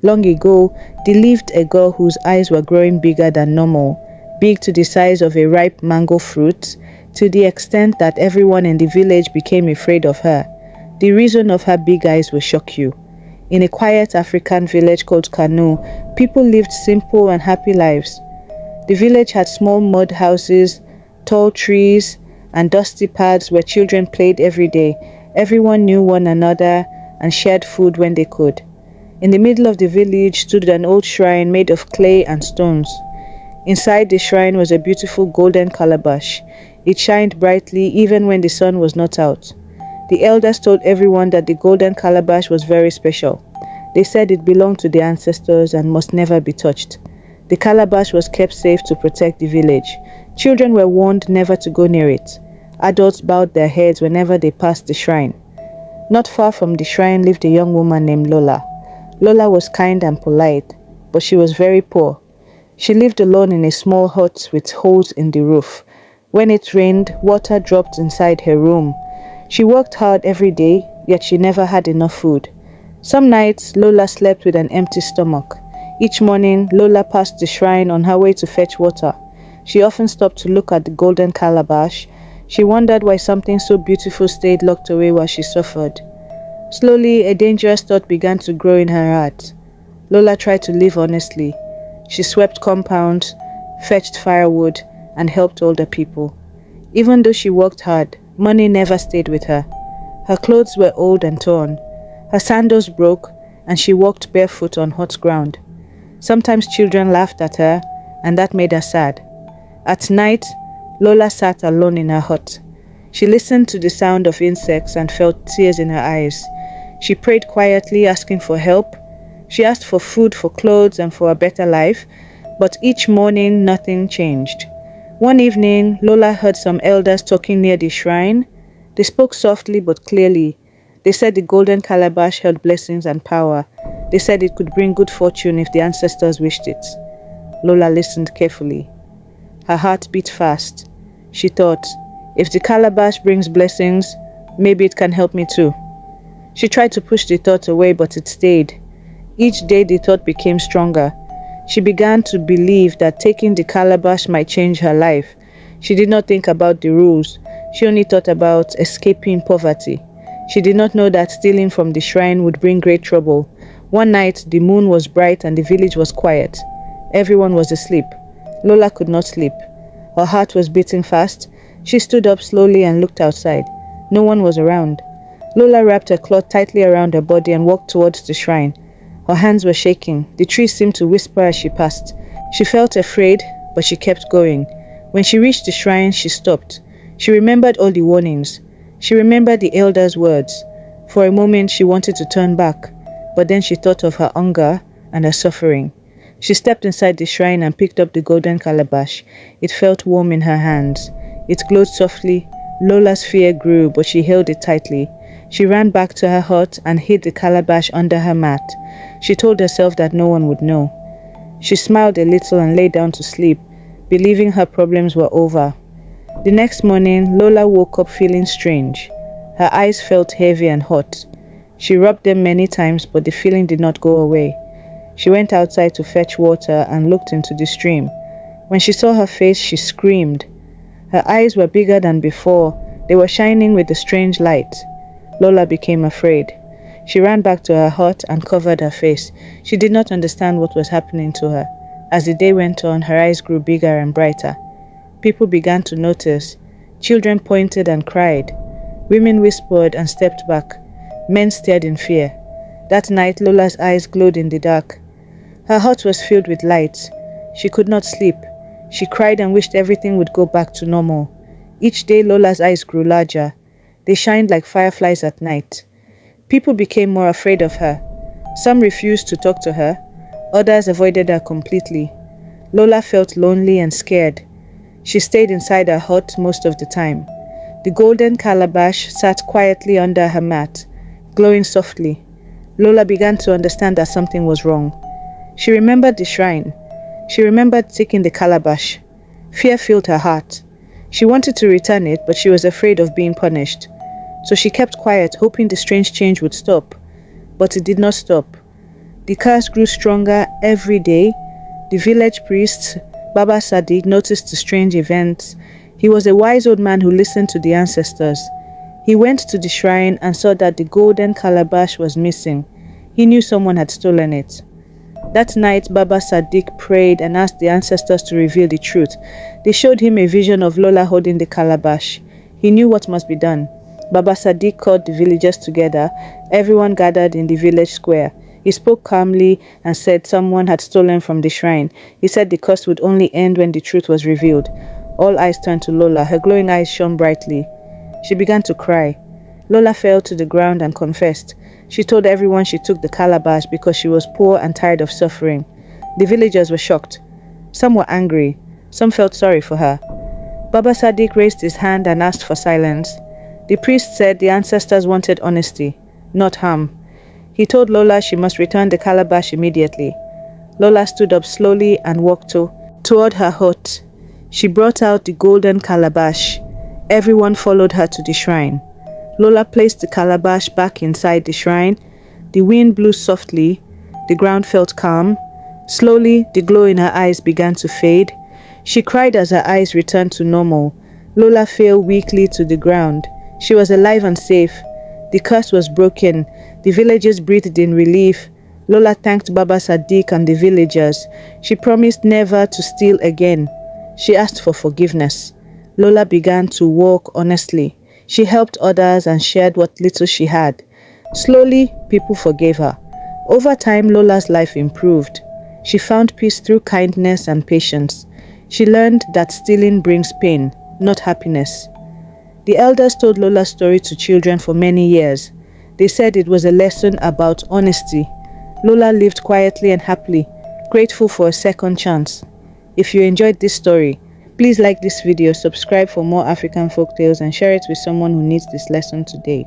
Long ago, there lived a girl whose eyes were growing bigger than normal, big to the size of a ripe mango fruit, to the extent that everyone in the village became afraid of her. The reason of her big eyes will shock you. In a quiet African village called Kanu, people lived simple and happy lives. The village had small mud houses, tall trees, and dusty paths where children played every day. Everyone knew one another and shared food when they could. In the middle of the village stood an old shrine made of clay and stones. Inside the shrine was a beautiful golden calabash. It shined brightly even when the sun was not out. The elders told everyone that the golden calabash was very special. They said it belonged to the ancestors and must never be touched. The calabash was kept safe to protect the village. Children were warned never to go near it. Adults bowed their heads whenever they passed the shrine. Not far from the shrine lived a young woman named Lola. Lola was kind and polite, but she was very poor. She lived alone in a small hut with holes in the roof. When it rained, water dropped inside her room. She worked hard every day, yet she never had enough food. Some nights, Lola slept with an empty stomach. Each morning, Lola passed the shrine on her way to fetch water. She often stopped to look at the golden calabash. She wondered why something so beautiful stayed locked away while she suffered. Slowly, a dangerous thought began to grow in her heart. Lola tried to live honestly. She swept compounds, fetched firewood, and helped older people. Even though she worked hard, money never stayed with her. Her clothes were old and torn. Her sandals broke, and she walked barefoot on hot ground. Sometimes children laughed at her, and that made her sad. At night, Lola sat alone in her hut. She listened to the sound of insects and felt tears in her eyes. She prayed quietly, asking for help. She asked for food, for clothes, and for a better life, but each morning nothing changed. One evening, Lola heard some elders talking near the shrine. They spoke softly but clearly. They said the golden calabash held blessings and power. They said it could bring good fortune if the ancestors wished it. Lola listened carefully. Her heart beat fast. She thought, if the calabash brings blessings, maybe it can help me too. She tried to push the thought away, but it stayed. Each day the thought became stronger. She began to believe that taking the calabash might change her life. She did not think about the rules. She only thought about escaping poverty. She did not know that stealing from the shrine would bring great trouble. One night, the moon was bright and the village was quiet. Everyone was asleep. Lola could not sleep. Her heart was beating fast. She stood up slowly and looked outside. No one was around. Lola wrapped her cloth tightly around her body and walked towards the shrine. Her hands were shaking. The trees seemed to whisper as she passed. She felt afraid, but she kept going. When she reached the shrine, she stopped. She remembered all the warnings. She remembered the elders' words. For a moment, she wanted to turn back, but then she thought of her hunger and her suffering. She stepped inside the shrine and picked up the golden calabash. It felt warm in her hands. It glowed softly. Lola's fear grew, but she held it tightly. She ran back to her hut and hid the calabash under her mat. She told herself that no one would know. She smiled a little and lay down to sleep, believing her problems were over. The next morning, Lola woke up feeling strange. Her eyes felt heavy and hot. She rubbed them many times, but the feeling did not go away. She went outside to fetch water and looked into the stream. When she saw her face, she screamed. Her eyes were bigger than before. They were shining with a strange light. Lola became afraid. She ran back to her hut and covered her face. She did not understand what was happening to her. As the day went on, her eyes grew bigger and brighter. People began to notice. Children pointed and cried. Women whispered and stepped back. Men stared in fear. That night, Lola's eyes glowed in the dark. Her hut was filled with lights. She could not sleep. She cried and wished everything would go back to normal. Each day, Lola's eyes grew larger. They shined like fireflies at night. People became more afraid of her. Some refused to talk to her. Others avoided her completely. Lola felt lonely and scared. She stayed inside her hut most of the time. The golden calabash sat quietly under her mat, glowing softly. Lola began to understand that something was wrong. She remembered the shrine. She remembered taking the calabash. Fear filled her heart. She wanted to return it, but she was afraid of being punished. So she kept quiet, hoping the strange change would stop. But it did not stop. The curse grew stronger every day. The village priest, Baba Sadiq, noticed the strange events. He was a wise old man who listened to the ancestors. He went to the shrine and saw that the golden calabash was missing. He knew someone had stolen it. That night, Baba Sadiq prayed and asked the ancestors to reveal the truth. They showed him a vision of Lola holding the calabash. He knew what must be done. Baba Sadiq called the villagers together. Everyone gathered in the village square. He spoke calmly and said someone had stolen from the shrine. He said the curse would only end when the truth was revealed. All eyes turned to Lola. Her glowing eyes shone brightly. She began to cry. Lola fell to the ground and confessed. She told everyone she took the calabash because she was poor and tired of suffering. The villagers were shocked. Some were angry. Some felt sorry for her. Baba Sadiq raised his hand and asked for silence. The priest said the ancestors wanted honesty, not harm. He told Lola she must return the calabash immediately. Lola stood up slowly and walked toward her hut. She brought out the golden calabash. Everyone followed her to the shrine. Lola placed the calabash back inside the shrine. The wind blew softly. The ground felt calm. Slowly, the glow in her eyes began to fade. She cried as her eyes returned to normal. Lola fell weakly to the ground. She was alive and safe. The curse was broken. The villagers breathed in relief. Lola thanked Baba Sadiq and the villagers. She promised never to steal again. She asked for forgiveness. Lola began to walk honestly. She helped others and shared what little she had. Slowly, people forgave her. Over time, Lola's life improved. She found peace through kindness and patience. She learned that stealing brings pain, not happiness. The elders told Lola's story to children for many years. They said it was a lesson about honesty. Lola lived quietly and happily, grateful for a second chance. If you enjoyed this story, please like this video, subscribe for more African folktales, and share it with someone who needs this lesson today.